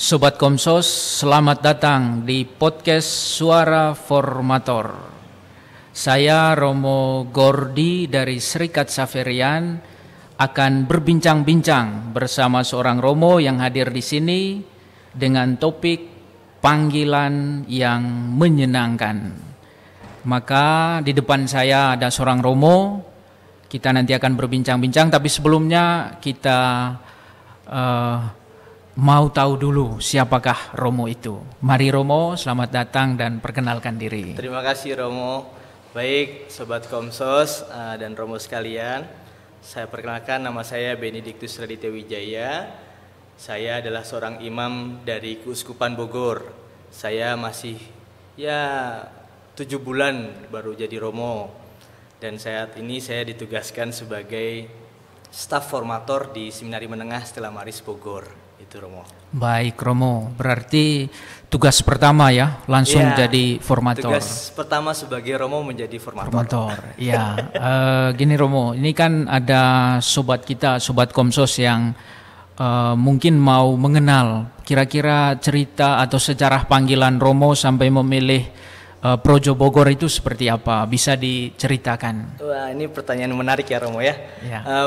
Sobat Komsos, selamat datang di podcast Suara Formator. Saya Romo Gordi dari Serikat Saverian akan berbincang-bincang bersama seorang Romo yang hadir di sini dengan topik panggilan yang menyenangkan. Maka di depan saya ada seorang Romo, kita nanti akan berbincang-bincang, tapi sebelumnya kita mau tahu dulu siapakah Romo itu. Mari Romo, selamat datang dan perkenalkan diri. Terima kasih Romo. Baik Sobat Komsos dan Romo sekalian, saya perkenalkan, nama saya Benediktus Raditya Wijaya. Saya adalah seorang imam dari Keuskupan Bogor. Saya masih 7 bulan baru jadi Romo. Dan saat ini saya ditugaskan sebagai staf formator di Seminari Menengah Stella Maris Bogor. Itu Romo. Baik Romo, berarti tugas pertama ya langsung jadi formator. Tugas pertama sebagai Romo menjadi formator. Ya, gini Romo, ini kan ada sobat kita, sobat Komsos yang mungkin mau mengenal kira-kira cerita atau sejarah panggilan Romo sampai memilih Projo Bogor itu seperti apa? Bisa diceritakan? Wah, ini pertanyaan menarik ya Romo ya.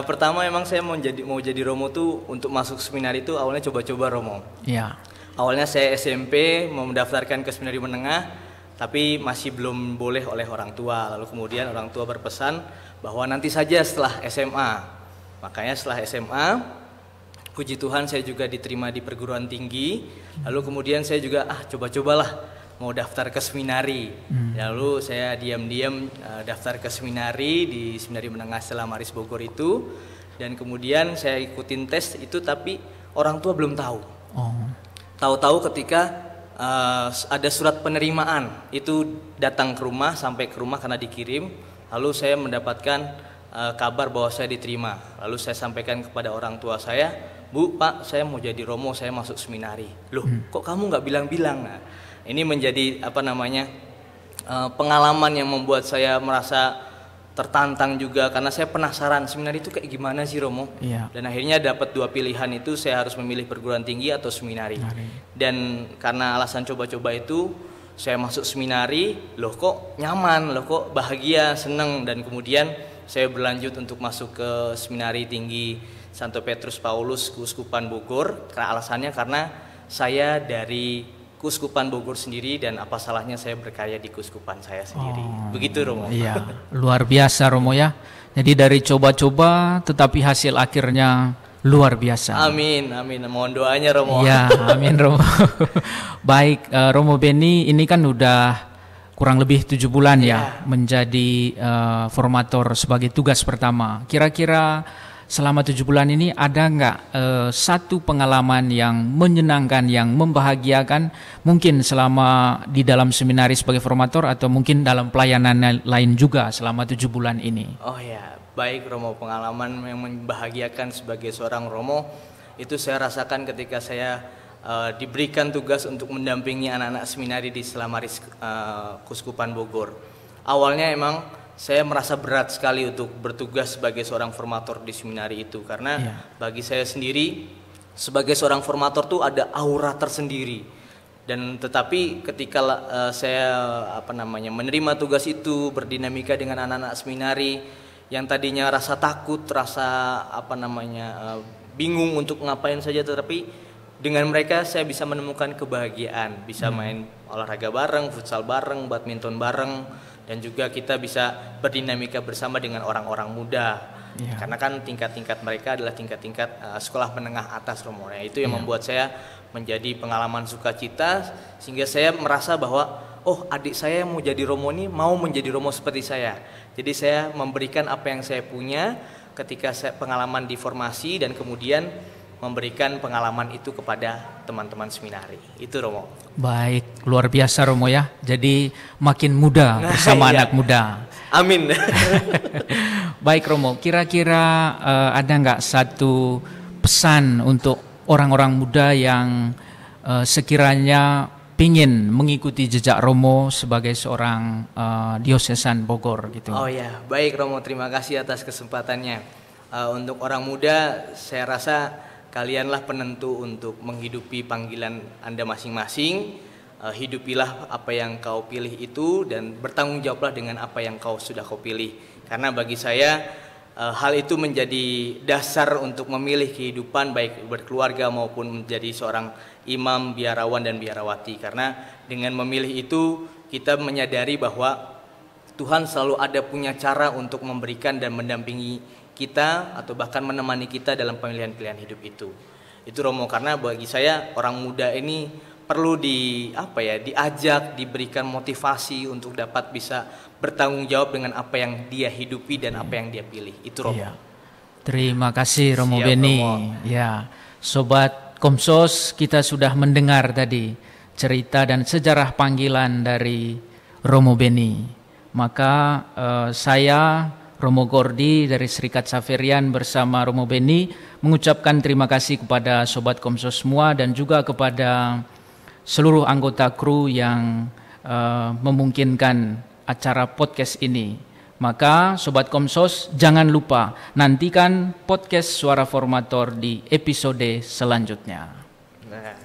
Pertama emang saya mau jadi Romo tuh untuk masuk seminari itu awalnya coba-coba Romo. Ya. Awalnya saya SMP mau mendaftarkan ke seminari menengah, tapi masih belum boleh oleh orang tua. Lalu kemudian orang tua berpesan bahwa nanti saja setelah SMA. Makanya setelah SMA, puji Tuhan saya juga diterima di perguruan tinggi. Lalu kemudian saya juga coba-cobalah mau daftar ke seminari. Lalu saya diam-diam daftar ke seminari di Seminari Menengah Stella Maris Bogor itu, dan kemudian saya ikutin tes itu, tapi orang tua belum tahu. Tahu-tahu ketika ada surat penerimaan itu datang ke rumah, sampai ke rumah karena dikirim. Lalu saya mendapatkan kabar bahwa saya diterima. Lalu saya sampaikan kepada orang tua saya, "Bu, Pak, saya mau jadi Romo, saya masuk seminari." "Loh, kok kamu nggak bilang-bilang?" Nah, ini menjadi pengalaman yang membuat saya merasa tertantang juga, karena saya penasaran seminari itu kayak gimana sih Romo. Dan akhirnya dapat 2 pilihan itu, saya harus memilih perguruan tinggi atau seminari. Dan karena alasan coba-coba itu saya masuk seminari, loh kok nyaman, loh kok bahagia, seneng. Dan kemudian saya berlanjut untuk masuk ke seminari tinggi Santo Petrus Paulus Keuskupan Bogor. Alasannya karena saya dari Keuskupan Bogor sendiri, dan apa salahnya saya berkarya di keuskupan saya sendiri. Begitu Romo. Iya, luar biasa Romo ya. Jadi dari coba-coba tetapi hasil akhirnya luar biasa. Amin, amin. Mohon doanya Romo. Ya, amin Romo. Baik, Romo Beni ini kan udah kurang lebih 7 bulan ya menjadi formator sebagai tugas pertama. Kira-kira selama 7 bulan ini ada nggak satu pengalaman yang menyenangkan, yang membahagiakan, mungkin selama di dalam seminari sebagai formator atau mungkin dalam pelayanan lain juga selama 7 bulan ini? Oh ya, baik Romo, pengalaman yang membahagiakan sebagai seorang Romo itu saya rasakan ketika saya diberikan tugas untuk mendampingi anak-anak seminari di Stella Maris Keuskupan Bogor. Awalnya emang saya merasa berat sekali untuk bertugas sebagai seorang formator di seminari itu, karena bagi saya sendiri sebagai seorang formator tuh ada aura tersendiri. Dan tetapi ketika saya menerima tugas itu, berdinamika dengan anak-anak seminari yang tadinya rasa takut, rasa bingung untuk ngapain saja, tetapi dengan mereka saya bisa menemukan kebahagiaan, bisa main olahraga bareng, futsal bareng, badminton bareng, dan juga kita bisa berdinamika bersama dengan orang-orang muda. Karena kan tingkat-tingkat mereka adalah tingkat-tingkat sekolah menengah atas Romo. Nah, itu yang membuat saya menjadi pengalaman sukacita, sehingga saya merasa bahwa adik saya yang mau jadi Romo ini mau menjadi Romo seperti saya. Jadi saya memberikan apa yang saya punya ketika saya pengalaman di formasi, dan kemudian memberikan pengalaman itu kepada teman-teman seminari. Itu Romo. Baik, luar biasa Romo ya. Jadi makin muda bersama anak muda. Amin. Baik Romo, kira-kira ada nggak satu pesan untuk orang-orang muda yang sekiranya pingin mengikuti jejak Romo sebagai seorang diosesan Bogor gitu? Oh ya, baik Romo, terima kasih atas kesempatannya. Untuk orang muda, saya rasa kalianlah penentu untuk menghidupi panggilan Anda masing-masing. Hidupilah apa yang kau pilih itu dan bertanggung jawablah dengan apa yang sudah kau pilih. Karena bagi saya hal itu menjadi dasar untuk memilih kehidupan baik berkeluarga maupun menjadi seorang imam, biarawan dan biarawati. Karena dengan memilih itu kita menyadari bahwa Tuhan selalu ada punya cara untuk memberikan dan mendampingi kita atau bahkan menemani kita dalam pilihan-pilihan hidup itu. Itu Romo, karena bagi saya orang muda ini perlu diajak, diberikan motivasi untuk dapat bisa bertanggung jawab dengan apa yang dia hidupi dan apa yang dia pilih. Itu Romo. Ya. Terima kasih Romo Siap, Beni. Romo. Ya, Sobat Komsos, kita sudah mendengar tadi cerita dan sejarah panggilan dari Romo Beni. Maka saya Romo Gordi dari Serikat Xaverian bersama Romo Beni mengucapkan terima kasih kepada Sobat Komsos semua dan juga kepada seluruh anggota kru yang memungkinkan acara podcast ini. Maka Sobat Komsos jangan lupa nantikan podcast Suara Formator di episode selanjutnya. Nah.